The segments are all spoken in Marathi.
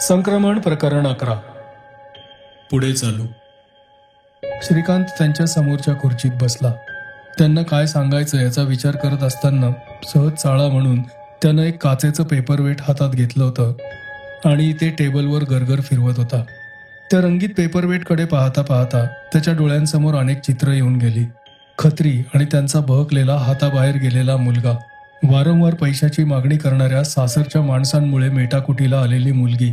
संक्रमण प्रकरण 11. पुढे चालू. श्रीकांत त्यांच्या समोरच्या खुर्चीत बसला. त्यांना काय सांगायचं याचा विचार करत असताना सहज चाळा म्हणून त्यानं एक काचेचं पेपरवेट हातात घेतलं होतं आणि ते टेबलवर गरगर फिरवत होता. त्या रंगीत पेपरवेटकडे पाहता पाहता त्याच्या डोळ्यांसमोर अनेक चित्र येऊन गेली. खत्री आणि त्यांचा बहकलेला हाताबाहेर गेलेला मुलगा, वारंवार पैशाची मागणी करणाऱ्या सासरच्या माणसांमुळे मेटाकुटीला आलेली मुलगी,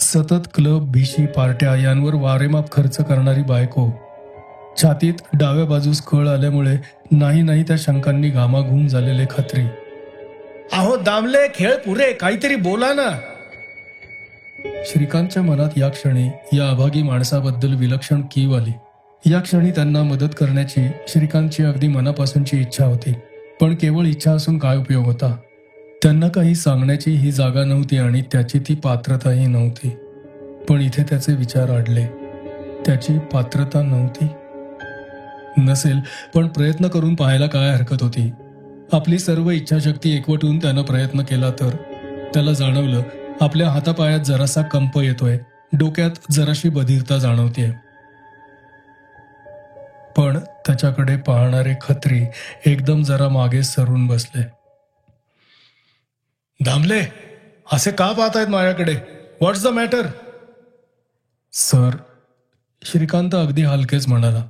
सतत क्लब, भिशी, पार्ट्या यांवर वारेमाप खर्च करणारी बायको, छातीत डाव्या बाजूस कळ आल्यामुळे नाही त्या शंकांनी घामाघूम झालेले खत्री. अहो दामले, खेळ पुरे, काहीतरी बोला ना. श्रीकांतच्या मनात या क्षणी या अभागी माणसाबद्दल विलक्षण कीव आली. या क्षणी त्यांना मदत करण्याची श्रीकांतची अगदी मनापासूनची इच्छा होती. पण केवळ इच्छा असून काय उपयोग होता? त्यांना काही सांगण्याची ही जागा नव्हती आणि त्याची ती पात्रताही नव्हती. पण इथे त्याचे विचार अडले. त्याची पात्रता नव्हती नसेल, पण प्रयत्न करून पाहायला काय हरकत होती? आपली सर्व इच्छाशक्ती एकवटून त्यानं प्रयत्न केला तर त्याला जाणवलं आपल्या हातापायात जरासा कंप येतोय, डोक्यात जराशी बधिरता जाणवतेय. पण त्याच्याकडे पाहणारे खत्री एकदम जरा मागे सरून बसले. दामले, असे का पाहतायत माझ्याकडे? व्हॉट्स द मॅटर? सर, श्रीकांत अगदी हलकेच म्हणाला,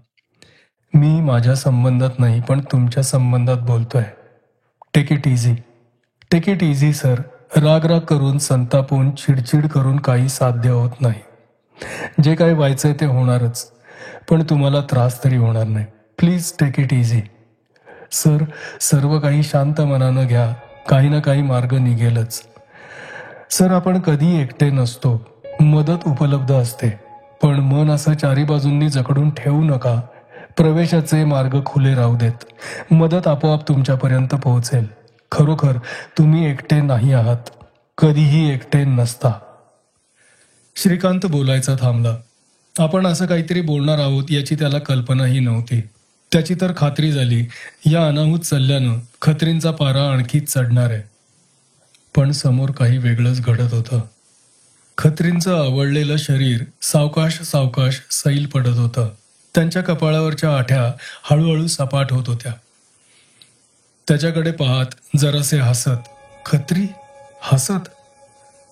मी माझ्या संबंधात नाही पण तुमच्या संबंधात बोलतोय. Take it easy sir. राग करून, संतापून, चिडचिड करून काही साध्य होत नाही. जे काही व्हायचंय ते होणारच, पण तुम्हाला त्रास तरी होणार नाही. Please take it easy sir. सर्व काही शांत मनानं घ्या. काही ना काही मार्ग निघेलच. सर, आपण कधी एकटे नसतो. मदत उपलब्ध असते. पण मन असं चारी बाजूंनी जकडून ठेवू नका. प्रवेशाचे मार्ग खुले राहू देत. मदत आपोआप तुमच्यापर्यंत पोहोचेल. खरोखर तुम्ही एकटे नाही आहात. कधीही एकटे नसता. श्रीकांत बोलायचा थांबला. आपण असं काहीतरी बोलणार आहोत याची त्याला कल्पनाही नव्हती. त्याची तर खात्री झाली या अनाहूत सल्ल्यानं खत्रींचा पारा आणखीच चढणार आहे. पण समोर काही वेगळंच घडत होतं. खत्रींचं आवडलेलं शरीर सावकाश सावकाश सैल पडत होतं. त्यांच्या कपाळावरच्या आठ्या हळूहळू सपाट होत होत्या. त्याच्याकडे पाहत जरासे हसत, खत्री हसत,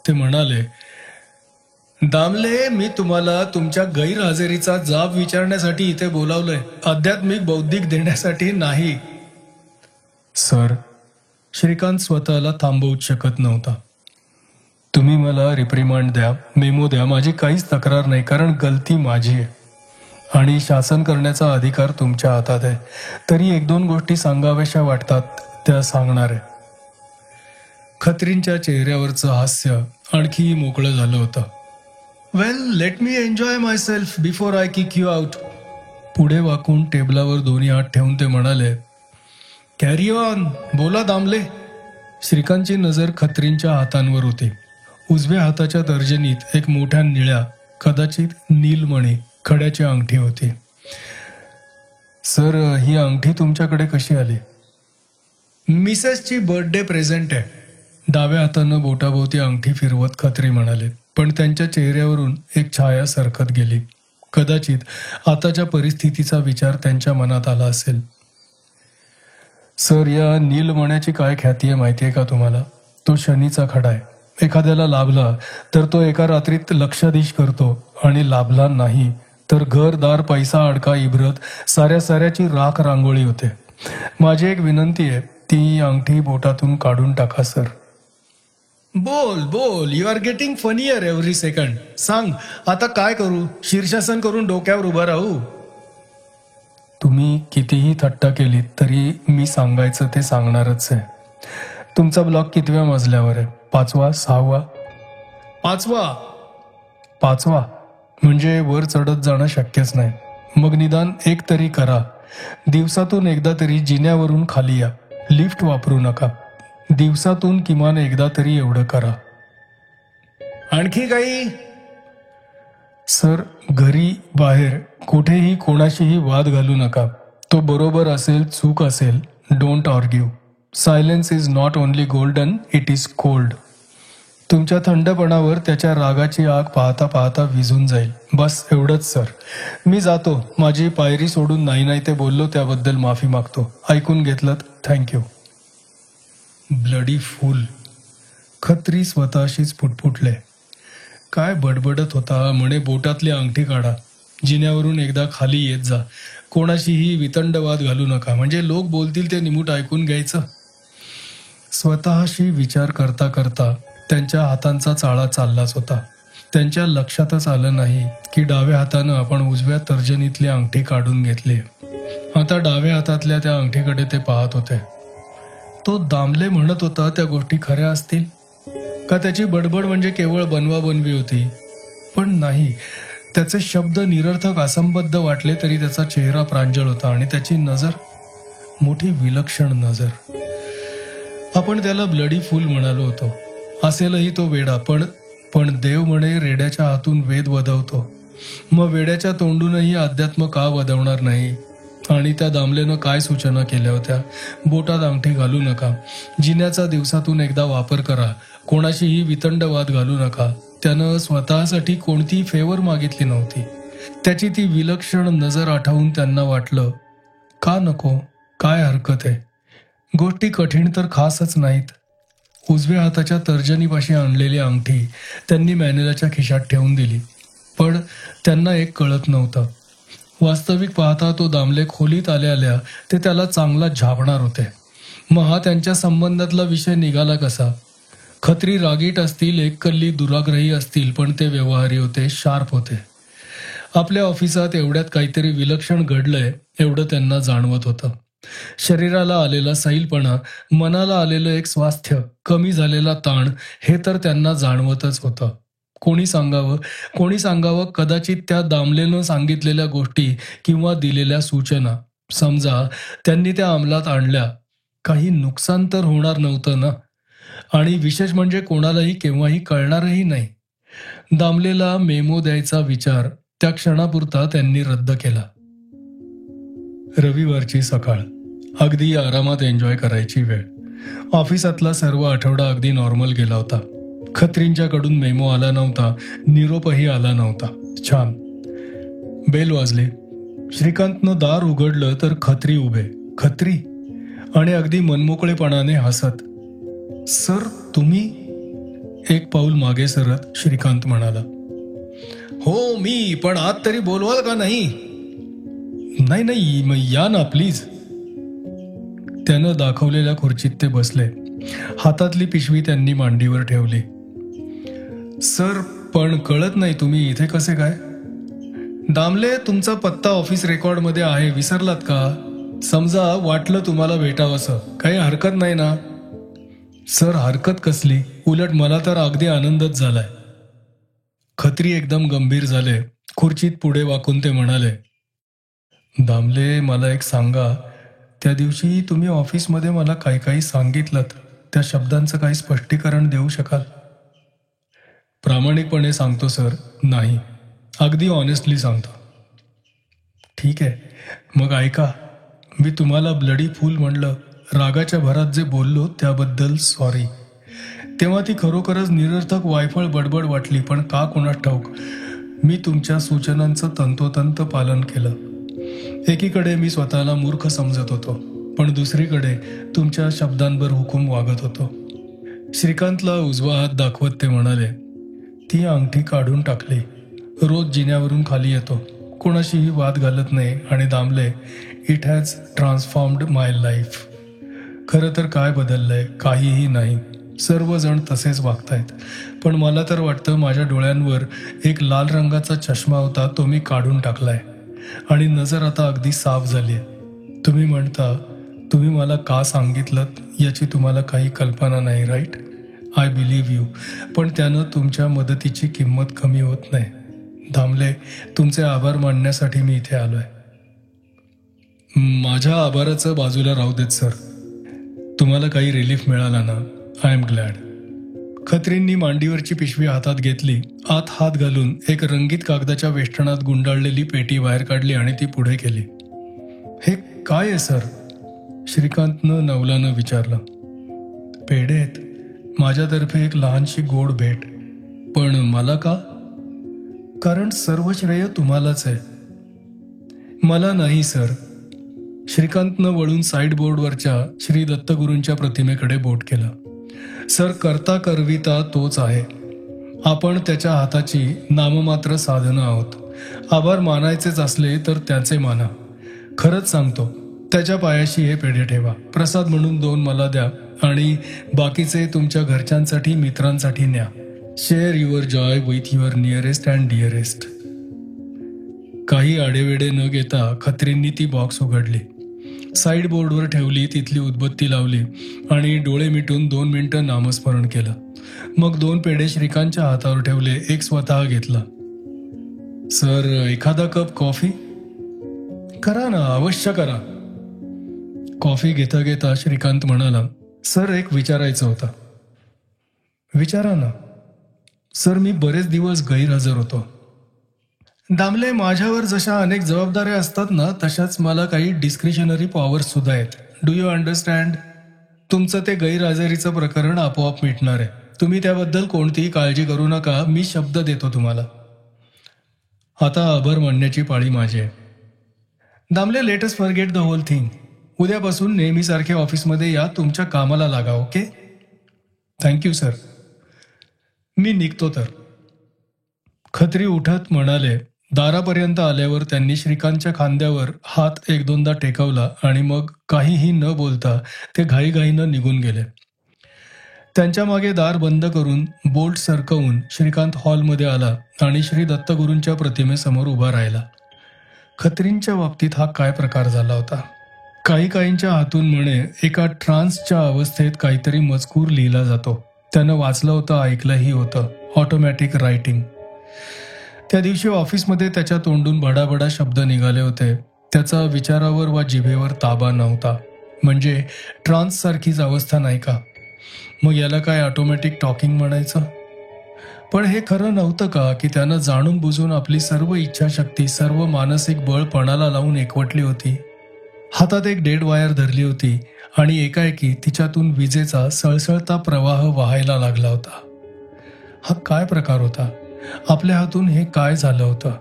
ते म्हणाले, दामले, मी तुम्हाला तुमच्या गैरहजेरीचा जाब विचारण्यासाठी इथे बोलावलंय, आध्यात्मिक बौद्धिक देण्यासाठी नाही. सर, श्रीकांत स्वतःला थांबवूच शकत नव्हता. तुम्ही मला रिप्रिमांड द्या, मेमो द्या, माझी काहीच तक्रार नाही, कारण गलती माझी आहे आणि शासन करण्याचा अधिकार तुमच्या हातात आहे. तरी 1-2 गोष्टी सांगाव्याशा वाटतात, त्या सांगणार आहे. खत्रींच्या चेहऱ्यावरचं हास्य आणखी मोकळं झालं होतं. Well, let me enjoy myself before I kick you out. पुढे वाकून टेबलावर दोन्ही हात ठेवून ते म्हणाले, कॅरी ऑन, बोला दामले. श्रीकांतची नजर खत्रींच्या हातांवर होती. उजव्या हाताच्या तर्जनीत एक मोठ्या निळ्या, कदाचित नीलमणी खड्याची अंगठी होती. सर, ही अंगठी तुमच्याकडे कशी आली? मिसेसची बर्थडे प्रेझेंट आहे. डाव्या हातानं बोटाभोवती अंगठी फिरवत खत्री म्हणाले. पण त्यांच्या चेहऱ्यावरून एक छाया सरकत गेली. कदाचित आताच्या परिस्थितीचा विचार त्यांच्या मनात आला असेल. सर, या नीलमण्याची काय ख्याती आहे माहिती आहे का तुम्हाला? तो शनीचा खडा आहे. एखाद्याला लाभला तर तो एका रात्रीत लक्षाधीश करतो आणि लाभला नाही तर घरदार, पैसा, अडका, इब्रत साऱ्याची राख रांगोळी होते. माझी एक विनंती आहे, ती अंगठी बोटातून काढून टाका सर. बोल, you are getting funnier every second. सांग, आता काय करू? शीर्षासन करून डोक्यावर उभा राहू? तुम्ही कितीही थट्टा केलीत तरी मी सांगायचं ते सांगणारच आहे. तुमचा ब्लॉक कितव्या मजल्यावर आहे? 5वा, 6वा? 5वा म्हणजे वर चढत जाणं शक्यच नाही. मग निदान एक तरी करा. दिवसातून एकदा तरी जिन्यावरून खाली या. लिफ्ट वापरू नका. दिवसातून किमान एकदा तरी एवढं करा. आणखी काही? सर, घरी, बाहेर, कुठेही कोणाशीही वाद घालू नका. तो बरोबर असेल, चूक असेल, don't argue. Silence is not only golden, it is cold. तुमच्या थंडपणावर त्याच्या रागाची आग पाहता पाहता विझून जाईल. बस एवढंच सर. मी जातो. माझी पायरी सोडून नाही ते बोललो त्याबद्दल माफी मागतो. ऐकून घेतलं थँक्यू. Bloody fool. खत्री स्वतःशीच फुटफुटले. काय बडबडत होता म्हणे बोटातली अंगठी काढा, जिन्यावरून एकदा खाली येत जा, कोणाशीही वितंडवाद घालू नका, म्हणजे लोक बोलतील ते निमूट ऐकून घ्यायचं. स्वतःशी विचार करता करता त्यांच्या हातांचा चाळा चाललाच होता. त्यांच्या लक्षातच आलं नाही की डाव्या हातानं आपण उजव्या तर्जनीतली अंगठी काढून घेतली. आता डाव्या हातातल्या त्या अंगठीकडे ते पाहत होते. तो दामले म्हणत होता त्या गोष्टी खऱ्या असतील का त्याची बडबड म्हणजे केवळ बनवाबनवी होती? पण नाही, त्याचे शब्द निरर्थक असंबद्ध वाटले तरी त्याचा चेहरा प्रांजळ होता आणि त्याची नजर मोठी विलक्षण नजर. आपण त्याला ब्लडी फूल म्हणालो होतो. असेलही तो वेडा, पण देव म्हणे रेड्याच्या हातून वेद वदवतो. मग वेड्याच्या तोंडूनही अध्यात्म का वदवणार नाही? आणि त्या दामलेनं काय सूचना केल्या होत्या? बोटात अंगठी घालू नका, जिन्याचा दिवसातून एकदा वापर करा, कोणाशीही वितंडवाद घालू नका. त्यानं स्वतःसाठी कोणतीही फेवर मागितली नव्हती. त्याची ती विलक्षण नजर आठवून त्यांना वाटलं, का नको, काय हरकत आहे? गोष्टी कठीण तर खासच नाहीत. उजव्या हाताच्या तर्जनीपाशी आणलेली अंगठी त्यांनी मॅनेलाच्या खिशात ठेवून दिली. पण त्यांना एक कळत नव्हतं. वास्तविक पाहता तो दामले खोलीत आल्या ते त्याला चांगला झापणार होते. मग हा त्यांच्या संबंधातला विषय निघाला कसा? खत्री रागीट असतील, एककल्ली दुराग्रही असतील, पण ते व्यवहारी होते, शार्प होते. आपल्या ऑफिसात एवढ्यात काहीतरी विलक्षण घडलंय एवढं त्यांना जाणवत होतं. शरीराला आलेला सैलपणा, मनाला आलेलं एक स्वास्थ्य, कमी झालेला ताण, हे तर त्यांना जाणवतच होतं. कोणी सांगावं कदाचित त्या दामलेनं सांगितलेल्या गोष्टी किंवा दिलेल्या सूचना समजा त्यांनी त्या अंमलात आणल्या, काही नुकसान तर होणार नव्हतं ना? आणि विशेष म्हणजे कोणालाही केव्हाही कळणारही नाही. दामलेला मेमो द्यायचा विचार त्या क्षणापुरता त्यांनी रद्द केला. रविवारची सकाळ, अगदी आरामात एन्जॉय करायची वेळ. ऑफिसातला सर्व आठवडा अगदी नॉर्मल गेला होता. खत्रींच्याकडून मेमो आला नव्हता, निरोपही आला नव्हता. छान. बेल वाजली. श्रीकांतनं दार उघडलं तर खत्री उभे. खत्री आणि अगदी मनमोकळेपणाने हसत. सर तुम्ही? एक पाऊल मागे सरत श्रीकांत म्हणाला. हो मी, पण आत तरी बोलवाल का नाही? नाही मग या ना प्लीज. त्यानं दाखवलेल्या खुर्चीत ते बसले. हातातली पिशवी त्यांनी मांडीवर ठेवली. सर पण कळत नाही, तुम्ही इथे कसे काय? दामले, तुमचा पत्ता ऑफिस रेकॉर्डमध्ये आहे, विसरलात का? समजा वाटलं तुम्हाला भेटावंसं, काही हरकत नाही ना? सर हरकत कसली, उलट मला तर अगदी आनंदच झालाय. खत्री एकदम गंभीर झाले. खुर्चीत पुढे वाकून ते म्हणाले, दामले मला एक सांगा, त्या दिवशी तुम्ही ऑफिसमध्ये मला काही सांगितलं, त्या शब्दांचं काही स्पष्टीकरण देऊ शकाल? प्रामाणिकपणे सांगतो सर, नाही. अगदी ऑनेस्टली सांगतो. ठीक आहे, मग ऐका. मी तुम्हाला ब्लडी फूल म्हणलं, रागाच्या भरात जे बोललो त्याबद्दल सॉरी. तेव्हा ती खरोखरच निरर्थक वायफळ बडबड वाटली, पण का कोणास ठाऊक मी तुमच्या सूचनांचं तंतोतंत पालन केलं. एकीकडे मी स्वतःला मूर्ख समजत होतो, पण दुसरीकडे तुमच्या शब्दांवर हुकूम वागत होतो. श्रीकांतला उजवा हात दाखवत ते म्हणाले, ती अंगठी काढून टाकली. रोज जिन्यावरून खाली येतो, कोणाशीही वाद घालत नाही. आणि Damle, it has transformed my life. खरं तर काय बदललंय? काहीही नाही. सर्वजण तसेच वागतायत. पण मला तर वाटतं माझ्या डोळ्यांवर एक लाल रंगाचा चष्मा होता, तो मी काढून टाकलाय आणि नजर आता अगदी साफ झालीय. तुम्ही म्हणता तुम्ही मला का सांगितलं याची तुम्हाला काही कल्पना नाही, राईट? I believe you. पण त्यानं तुमच्या मदतीची किंमत कमी होत नाही. दामले, तुमचे आभार मानण्यासाठी मी इथे आलोय. माझ्या आभाराचं बाजूला राहू देत सर. तुम्हाला काही रिलीफ मिळाला ना, आय एम ग्लॅड. खत्रींनी मांडीवरची पिशवी हातात घेतली. आत हात घालून एक रंगीत कागदाच्या वेष्टणात गुंडाळलेली पेटी बाहेर काढली आणि ती पुढे केली. हे काय आहे सर? श्रीकांतनं नवलानं विचारलं. पेढे आहेत. माझ्यातर्फे एक लहानशी गोड भेट. पण मला का? कारण सर्व श्रेय तुम्हालाच आहे. मला नाही सर. श्रीकांतनं वळून साईड बोर्डवरच्या श्री दत्तगुरूंच्या प्रतिमेकडे बोट केलं. सर, करता करविता तोच आहे. आपण त्याच्या हाताची नाममात्र साधनं आहोत. आभार मानायचेच असले तर त्याचे माना. खरंच सांगतो, त्याच्या पायाशी हे पेढे ठेवा. प्रसाद म्हणून 2 मला द्या आणि बाकीचे तुमच्या घरच्यांसाठी, मित्रांसाठी न्या. Share your Joy with your nearest and dearest. काही आडेवेडे न घेता खत्रींनी ती बॉक्स उघडली, साईड बोर्डवर ठेवली, तिथली उदबत्ती लावली आणि डोळे मिटून 2 मिनिटं नामस्मरण केलं. मग 2 पेढे श्रीकांतच्या हातावर ठेवले, एक स्वतः घेतला. सर, एखादा कप कॉफी? करा ना, अवश्य करा. कॉफी घेता घेता श्रीकांत म्हणाला, सर, एक विचारायचं होतं. विचारा ना. सर, मी बरेच दिवस गैरहजर होतो. दामले, माझ्यावर जशा अनेक जबाबदाऱ्या असतात ना, तशाच मला काही डिस्क्रिशनरी पॉवर्स सुद्धा आहेत. Do you understand? तुमचं ते गैरहजेरीचं प्रकरण आपोआप मिटणार आहे. तुम्ही त्याबद्दल कोणतीही काळजी करू नका. मी शब्द देतो तुम्हाला. आता आभार मानण्याची पाळी माझी आहे. Damle, let us forget the whole thing. उद्यापासून नेहमीसारखे ऑफिसमध्ये या, तुमच्या कामाला लागा. ओके? Thank you sir. मी निघतो तर. खत्री उठत म्हणाले. दारापर्यंत आल्यावर त्यांनी श्रीकांतच्या खांद्यावर हात 1-2दा टेकवला आणि मग काहीही न बोलता ते घाईघाईनं निघून गेले. त्यांच्या मागे दार बंद करून बोल्ट सरकवून श्रीकांत हॉलमध्ये आला आणि श्री दत्तगुरूंच्या प्रतिमेसमोर उभा राहिला. खत्रींच्या बाबतीत हा काय प्रकार झाला होता? काहींच्या हातून म्हणे एका ट्रान्सच्या अवस्थेत काहीतरी मजकूर लिहिला जातो. त्यानं वाचलं होतं, ऐकलंही होतं. Automatic writing. त्या दिवशी ऑफिसमध्ये त्याच्या तोंडून बडाबडा शब्द निघाले होते. त्याचा विचारावर वा जिभेवर ताबा नव्हता. म्हणजे ट्रान्स सारखीच अवस्था नाही का? मग याला काय ऑटोमॅटिक टॉकिंग म्हणायचं? पण हे खरं नव्हतं का की त्यानं जाणून बुजून आपली सर्व इच्छाशक्ती, सर्व मानसिक बळ पणाला लावून एकवटली होती? हातात एक डेड वायर धरली होती आणि एकाएकी तिच्यातून विजेचा सळसळता प्रवाह वाहायला लागला होता. हा काय प्रकार होता? आपल्या हातून हे काय झालं होतं?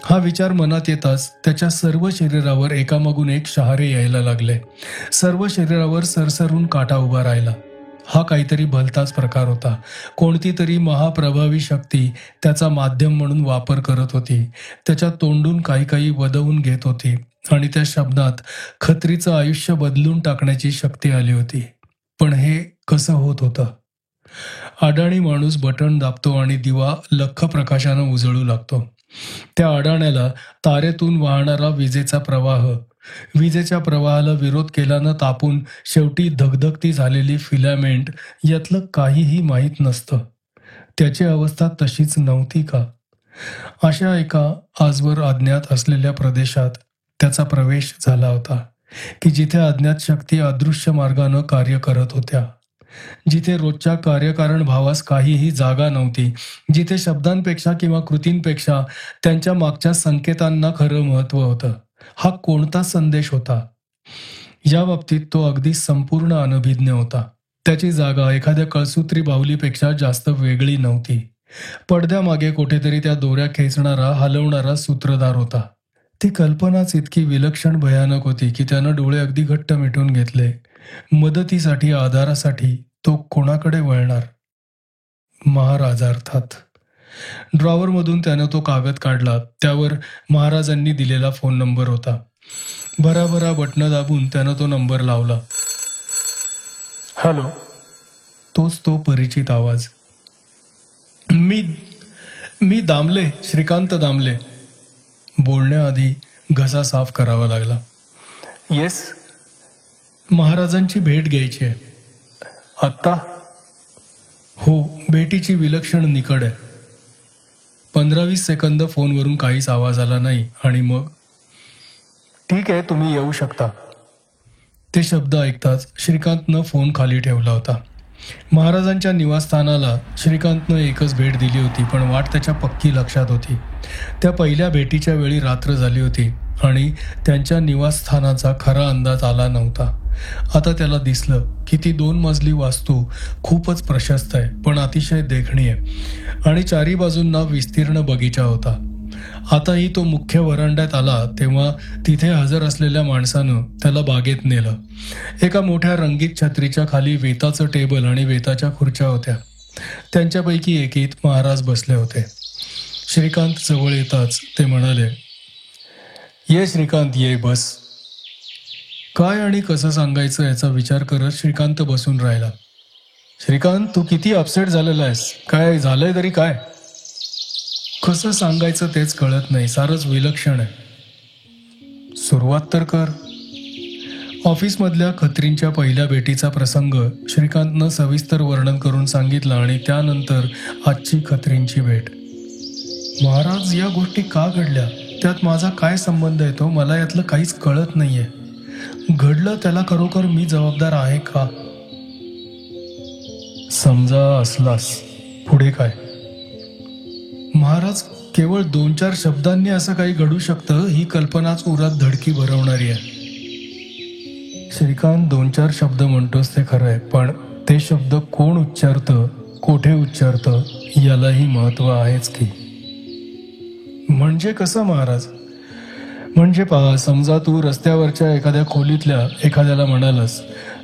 हा विचार मनात येताच त्याच्या सर्व शरीरावर एकामागून एक शहारे यायला लागले. सर्व शरीरावर सरसरून काटा उभा राहिला. हा काहीतरी भलताच प्रकार होता. कोणती तरी महाप्रभावी शक्ती त्याचा माध्यम म्हणून वापर करत होती. त्याच्या तोंडून काही वदवून घेत होती आणि त्या शब्दात खत्रीचं आयुष्य बदलून टाकण्याची शक्ती आली होती. पण हे कसं होत होतं? अडाणी माणूस बटण दाबतो आणि दिवा लख्ख प्रकाशानं उजळू लागतो. त्या अडाण्याला तारेतून वाहणारा विजेचा प्रवाह, विजेच्या प्रवाहाला विरोध केल्यानं तापून शेवटी धगधगती झालेली फिलामेंट, यातलं काहीही माहीत नसतं. त्याची अवस्था तशीच नव्हती का? अशा एका आजवर अज्ञात असलेल्या प्रदेशात त्याचा प्रवेश झाला होता की जिथे अज्ञात शक्ती अदृश्य मार्गानं कार्य करत होत्या. जिथे रोजच्या कार्यकारण भावास काहीही जागा नव्हती. जिथे शब्दांपेक्षा किंवा कृतींपेक्षा त्यांच्या मागच्या संकेतांना खरं महत्त्व होतं. हा कोणता संदेश होता? या बाबतीत तो अगदी संपूर्ण अनभिज्ञ होता. त्याची जागा एखाद्या कळसूत्री बाहुलीपेक्षा जास्त वेगळी नव्हती. पडद्यामागे कुठेतरी त्या दोऱ्या खेचणारा, हलवणारा सूत्रधार होता. ती कल्पनाच इतकी विलक्षण भयानक होती की त्यानं डोळे अगदी घट्ट मिटून घेतले. मदतीसाठी, आधारासाठी तो कोणाकडे वळणार? महाराज अर्थात. ड्रॉवरमधून त्यानं तो कागद काढला. त्यावर महाराजांनी दिलेला फोन नंबर होता. भराभरा बटणं दाबून त्यानं तो नंबर लावला. हॅलो. तोच तो परिचित आवाज. मी दामले, श्रीकांत दामले. बोलण्याआधी घसा साफ करावा लागला. येस. महाराजांची भेट घ्यायची आहे. आत्ता? हो, भेटीची विलक्षण निकड आहे. 15-20 सेकंद फोनवरून काहीच आवाज आला नाही आणि मग, ठीक आहे, तुम्ही येऊ शकता. ते शब्द ऐकताच श्रीकांतनं फोन खाली ठेवला होता. महाराजांच्या निवासस्थानाला श्रीकांतनं एकच भेट दिली होती, पण वाट त्याच्या पक्की लक्षात होती. त्या पहिल्या भेटीच्या वेळी रात्र झाली होती आणि त्यांच्या निवासस्थानाचा खरा अंदाज आला नव्हता. आता त्याला दिसलं की ती 2 मजली वास्तू खूपच प्रशस्त आहे, पण अतिशय देखणी आहे आणि चारी बाजूंना विस्तीर्ण बगीचा होता. आताही तो मुख्य वरांड्यात आला तेव्हा तिथे हजर असलेल्या माणसानं त्याला बागेत नेलं. एका मोठ्या रंगीत छत्रीच्या खाली वेताचं टेबल आणि वेताच्या खुर्च्या होत्या. त्यांच्यापैकी एकीत महाराज बसले होते. श्रीकांत जवळ येताच ते म्हणाले, "ये श्रीकांत, ये बस." काय आणि कसं सांगायचं याचा विचार करत श्रीकांत बसून राहिला. "श्रीकांत, तू किती अपसेट झालेला आहेस? काय झालंय तरी काय?" "कसं सांगायचं तेच कळत नाही, सारंच विलक्षण आहे." "सुरुवात तर कर." ऑफिसमधल्या खत्रींच्या पहिल्या भेटीचा प्रसंग श्रीकांतनं सविस्तर वर्णन करून सांगितला आणि त्यानंतर आजची खत्रींची भेट. "महाराज, या गोष्टी का घडल्या? त्यात माझा काय संबंध येतो? मला यातलं काहीच कळत नाहीये. घडलं त्याला खरोखर मी जबाबदार आहे का?" "समजा असलास, पुढे काय?" "महाराज, केवळ 2-4 शब्दांनी असं काही घडू शकतं ही कल्पनाच उरात धडकी भरवणारी आहे." "श्रीकांत, 2-4 शब्द म्हणतोस ते खरं आहे, पण ते शब्द कोण उच्चारतं, कोठे उच्चारतं यालाही महत्त्व आहेच की." "म्हणजे कसं महाराज?" "म्हणजे पहा, समजा तू रस्त्यावरच्या एखाद्या खोलीतल्या एखाद्याला म्हणालस,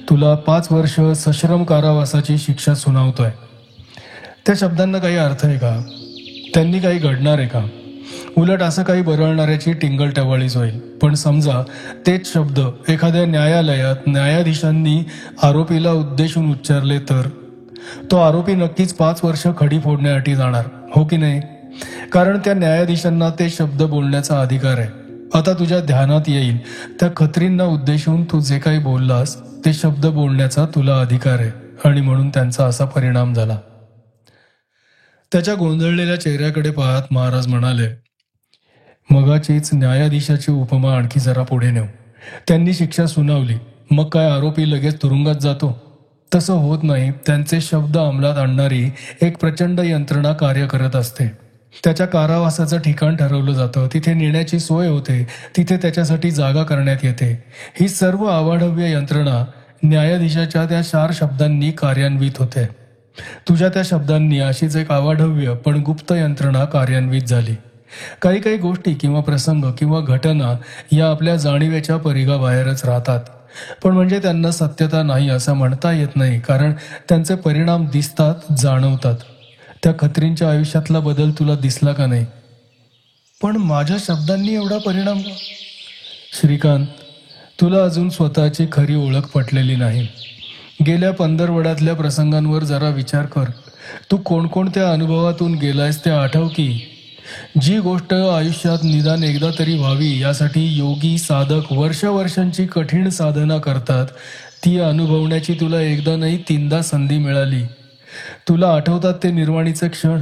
तुला 5 वर्ष सश्रम कारावासाची शिक्षा सुनावतोय. त्या शब्दांना काही अर्थ आहे का? त्यांनी काही घडणार आहे का? उलट असं काही बरळणाऱ्याची टिंगलटवाळीच होईल. पण समजा तेच शब्द एखाद्या न्यायालयात न्यायाधीशांनी आरोपीला उद्देशून उच्चारले तर तो आरोपी नक्कीच 5 वर्ष खडी फोडण्यासाठी जाणार, हो की नाही? कारण त्या न्यायाधीशांना ते शब्द बोलण्याचा अधिकार आहे. आता तुझ्या ध्यानात येईल, त्या खत्रींना उद्देशून तू जे काही बोललास ते शब्द बोलण्याचा तुला अधिकार आहे आणि म्हणून त्यांचा असा परिणाम झाला." त्याच्या गोंधळलेल्या चेहऱ्याकडे पाहत महाराज म्हणाले, "मगाचीच न्यायाधीशाची उपमा आणखी जरा पुढे नेऊ. त्यांनी शिक्षा सुनावली, मग काय आरोपी लगेच तुरुंगात जातो? तसं होत नाही. त्यांचे शब्द अंमलात आणणारी एक प्रचंड यंत्रणा कार्य करत असते. त्याच्या कारावासाचं ठिकाण ठरवलं जातं, तिथे नेण्याची सोय होते, तिथे त्याच्यासाठी जागा करण्यात येते. ही सर्व आवाढव्य यंत्रणा न्यायाधीशाच्या त्या 4 शब्दांनी कार्यान्वित होते. तुझ्या त्या शब्दांनी अशीच एक आवाढव्य पण गुप्त यंत्रणा कार्यान्वित झाली. काही काही गोष्टी किंवा प्रसंग किंवा घटना या आपल्या जाणीवेच्या परिघाबाहेरच राहतात, पण म्हणजे त्यांना सत्यता नाही असं म्हणता येत नाही, कारण त्यांचे परिणाम दिसतात, जाणवतात. त्या खत्रींच्या आयुष्यातला बदल तुला दिसला का नाही?" "पण माझ्या शब्दांनी एवढा परिणाम?" "श्रीकांत, तुला अजून स्वतःची खरी ओळख पटलेली नाही. गेल्या 15 प्रसंगांवर जरा विचार कर. तू कोणकोणत्या अनुभवातून गेलायस ते आठव की. जी गोष्ट आयुष्यात निदान एकदा तरी व्हावी यासाठी योगी साधक वर्षांची कठीण साधना करतात, ती अनुभवण्याची तुला एकदा नाही 3दा संधी मिळाली. तुला आठवतात ते निर्वाणीचे क्षण,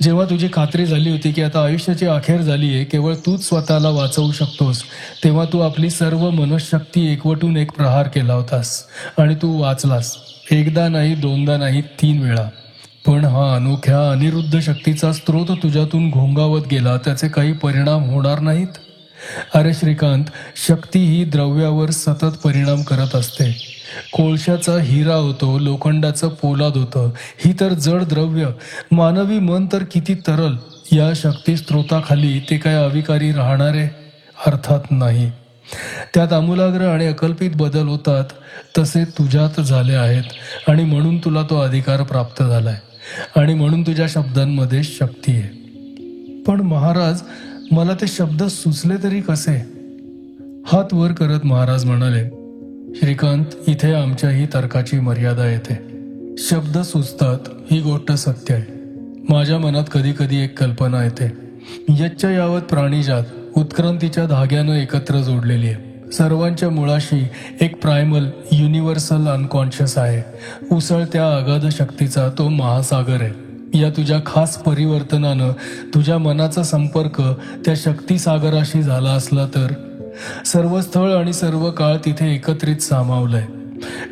जेव्हा तुझी खात्री झाली होती की आता आयुष्याची अखेर झाली आहे, केवळ तूच स्वतःला वाचवू शकतोस. तेव्हा तू आपली सर्व मनःशक्ती एकवटून एक प्रहार केला होतास आणि तू वाचलास. एकदा नाही, 2दा नाही, 3 वेळा. पण हा अनोख्या अनिरुद्ध शक्तीचा स्रोत तुझ्यातून घोंगावत गेला, त्याचे काही परिणाम होणार नाहीत? अरे श्रीकांत, शक्ती ही द्रव्यावर सतत परिणाम करत असते. कोळशाचा हिरा होतो, लोखंडाचं पोलाद होतं, ही तर जड द्रव्य. मानवी मन तर किती तरल. या शक्ती स्त्रोताखाली ते काय अविकारी राहणारे? अर्थात नाही. त्यात आमूलाग्र आणि अकल्पित बदल होतात, तसे तुझ्यात झाले आहेत आणि म्हणून तुला तो अधिकार प्राप्त झालाय आणि म्हणून तुझ्या शब्दांमध्ये शक्ती आहे." "पण महाराज, मला ते शब्द सुचले तरी कसे?" हात वर करत महाराज म्हणाले, "श्रीकांत, इथे आमच्याही तर्काची मर्यादा येते. शब्द सुचतात ही गोष्ट सत्य आहे. माझ्या मनात कधी कधी एक कल्पना येते. यच्च यावत प्राणीजात उत्क्रांतीच्या धाग्यानं एकत्र जोडलेली आहे. सर्वांच्या मुळाशी एक प्रायमल युनिव्हर्सल अनकॉन्शियस आहे. उसळत्या अगाध शक्तीचा तो महासागर आहे. या तुझ्या खास परिवर्तनानं तुझ्या मनाचा संपर्क त्या शक्तिसागराशी झाला असला तर सर्व स्थळ आणि सर्व काळ तिथे एकत्रित सामावलंय.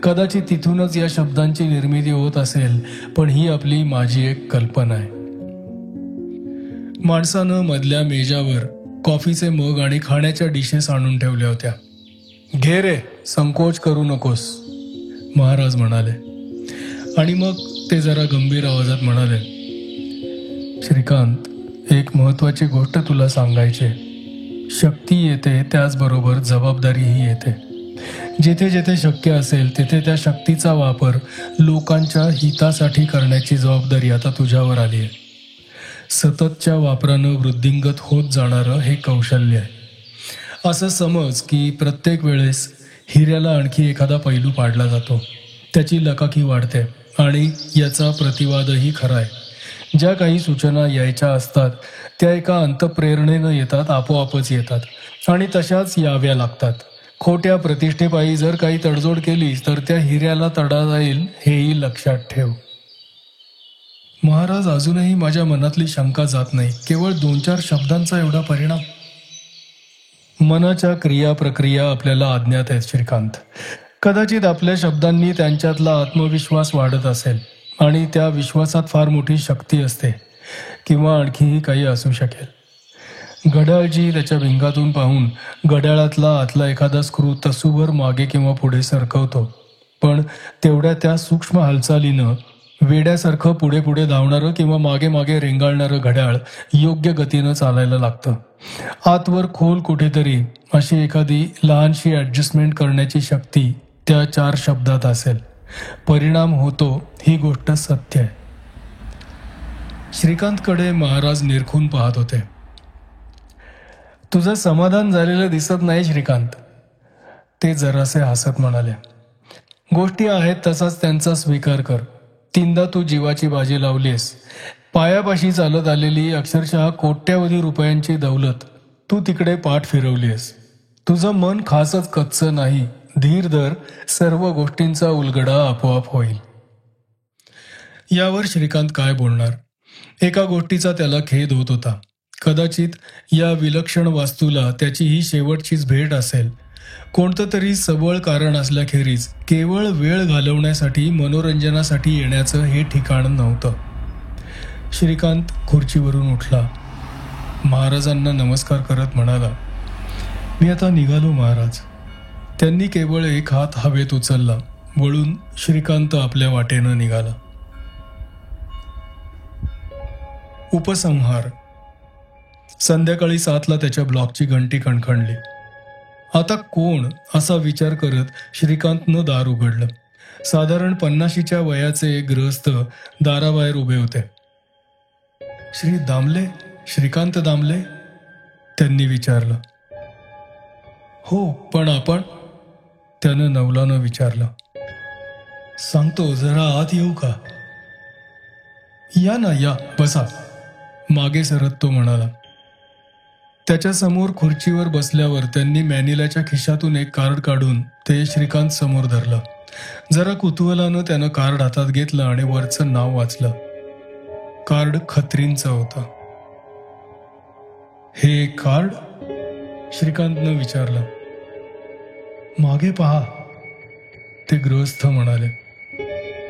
कदाचित तिथूनच या शब्दांची निर्मिती होत असेल, पण ही आपली माझी एक कल्पना आहे." माणसानं मधल्या मेजावर कॉफीचे मग आणि खाण्याच्या डिशेस आणून ठेवल्या होत्या. "घे रे, संकोच करू नकोस, महाराज म्हणाले. आणि मग ते जरा गंभीर आवाजात म्हणाले, श्रीकांत, एक महत्वाची गोष्ट तुला सांगायची. शक्ती येते, त्याचबरोबर जबाबदारीही येते. जिथे जिथे शक्य असेल तिथे त्या शक्तीचा वापर लोकांच्या हितासाठी करण्याची जबाबदारी आता तुझ्यावर आली आहे. सततच्या वापरानं वृद्धिंगत होत जाणारं हे कौशल्य आहे. असं समज की प्रत्येक वेळेस हिऱ्याला आणखी एखादा पैलू पाडला जातो, त्याची लकाकी वाढते आणि याचा प्रतिवादही खरा आहे. ज्या काही सूचना यायच्या असतात त्या एका अंतःप्रेरणेनं येतात, आपोआपच येतात आणि तशाच याव्या लागतात. खोट्या प्रतिष्ठेपायी जर काही तडजोड केलीस तर त्या हिऱ्याला तडा जाईल, हेही लक्षात ठेव. महाराज, अजूनही माझ्या मनातली शंका जात नाही. केवळ 2-4 शब्दांचा एवढा परिणाम. मनाच्या क्रिया प्रक्रिया आपल्याला अज्ञात आहेत श्रीकांत. कदाचित आपल्या शब्दांनी त्यांच्यातला आत्मविश्वास वाढत असेल आणि त्या विश्वासात फार मोठी शक्ती असते, किंवा आणखीही काही असू शकेल. घड्याळजी त्याच्या भिंगातून पाहून घड्याळातला आतला एखादा स्क्रू तसूभर मागे किंवा पुढे सरकवतो, पण तेवढ्या त्या सूक्ष्म हालचालीनं वेड्यासारखं पुढे पुढे धावणारं किंवा मागे मागे रेंगाळणारं घड्याळ योग्य गतीनं चालायला लागतं. आतवर खोल कुठेतरी अशी एखादी लहानशी ॲडजस्टमेंट करण्याची शक्ती त्या 4 शब्दात असेल. परिणाम होतो, ही गोष्ट सत्य आहे. श्रीकांतकडे महाराज निरखून पाहत होते. तुझं समाधान झालेलं दिसत नाही श्रीकांत, ते जरासे हसत म्हणाले. गोष्टी आहेत तसाच त्यांचा स्वीकार कर. 3दा तू जीवाची बाजी लावलीस. पायापाशी चालत आलेली अक्षरशः कोट्यावधी रुपयांची दौलत तू तिकडे पाठ फिरवलीस. तुझं मन खासच कच्चं नाही. धीर धर, सर्व गोष्टींचा उलगडा आपोआप होईल. यावर श्रीकांत काय बोलणार? एका गोष्टीचा त्याला खेद होत होता. कदाचित या विलक्षण वास्तूला त्याची ही शेवटचीच भेट असेल. कोणतं तरी सबळ कारण असल्याखेरीज केवळ वेळ घालवण्यासाठी, मनोरंजनासाठी येण्याचं हे ठिकाण नव्हतं. श्रीकांत खुर्चीवरून उठला. महाराजांना नमस्कार करत म्हणाला, मी आता निघालो महाराज. त्यांनी केवळ एक हात हवेत उचलला. वळून श्रीकांत आपल्या वाटेनं निघाला. उपसंहार. संध्याकाळी 7ला त्याच्या ब्लॉकची घंटी खणखणली. आता कोण, असा विचार करत श्रीकांतनं दार उघडलं. साधारण 50च्या वयाचे एक गृहस्थ दाराबाहेर उभे होते. श्री दामले, श्रीकांत दामले, त्यांनी विचारलं. हो, पण आपण? त्यानं नवलानं विचारलं. सांगतो, जरा आत येऊ का? या ना, या, बसा, मागे सरत तो म्हणाला. त्याच्या समोर खुर्चीवर बसल्यावर त्यांनी मॅनिलाच्या खिशातून एक कार्ड काढून ते श्रीकांत समोर धरलं. जरा कुतूहलानं त्यानं कार्ड हातात घेतलं आणि वरचं नाव वाचलं. कार्ड खत्रींचं होतं. हे कार्ड? श्रीकांतनं विचारलं. मागे पहा, ते गृहस्थ म्हणाले.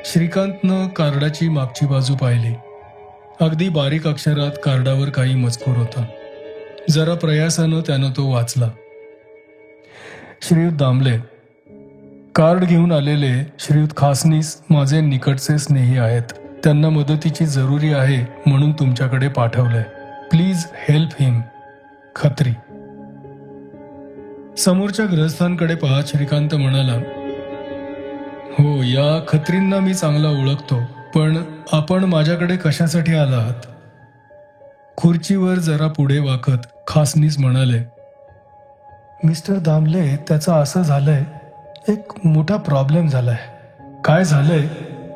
श्रीकांतनं कार्डाची मागची बाजू पाहिली. अगदी बारीक अक्षरात कार्डावर काही मजकूर होता. जरा प्रयासानं त्यानं तो वाचला. श्रीयुत दामले, कार्ड घेऊन आलेले श्रीयुत खासनीस माझे निकटचे स्नेही आहेत. त्यांना मदतीची जरुरी आहे म्हणून तुमच्याकडे पाठवलंय. प्लीज हेल्प हिम. खत्री. समोरच्या ग्रहस्थांकडे पाहत श्रीकांत म्हणाला, हो, या खत्रींना मी चांगला ओळखतो, पण आपण माझ्याकडे कशासाठी आला आहात? खुर्चीवर जरा पुढे वाकत खासनीस म्हणाले, मिस्टर दामले, त्याचं असं झालंय, एक मोठा प्रॉब्लेम झालाय. काय झालंय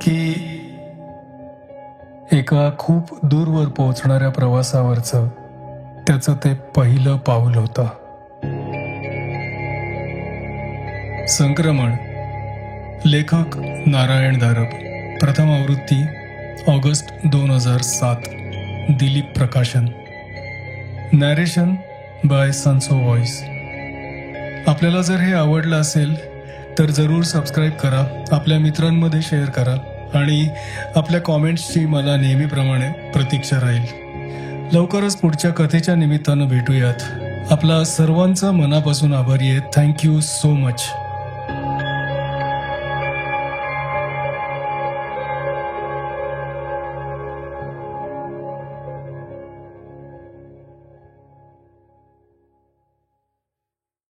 की एका खूप दूरवर पोहोचणाऱ्या प्रवासावरचं त्याचं ते पहिलं पाऊल होतं. संक्रमण. लेखक नारायण धारप. प्रथम आवृत्ती August 2007. Dilip Prakashan. Narration by सन्सो व्हॉइस. आपल्याला जर हे आवडलं असेल तर जरूर सबस्क्राईब करा, आपल्या मित्रांमध्ये शेअर करा आणि आपल्या कॉमेंट्सची मला नेहमीप्रमाणे प्रतीक्षा राहील. लवकरच पुढच्या कथेच्या निमित्तानं भेटूयात. आपला सर्वांचा मनापासून आभारी आहे. Thank you so much.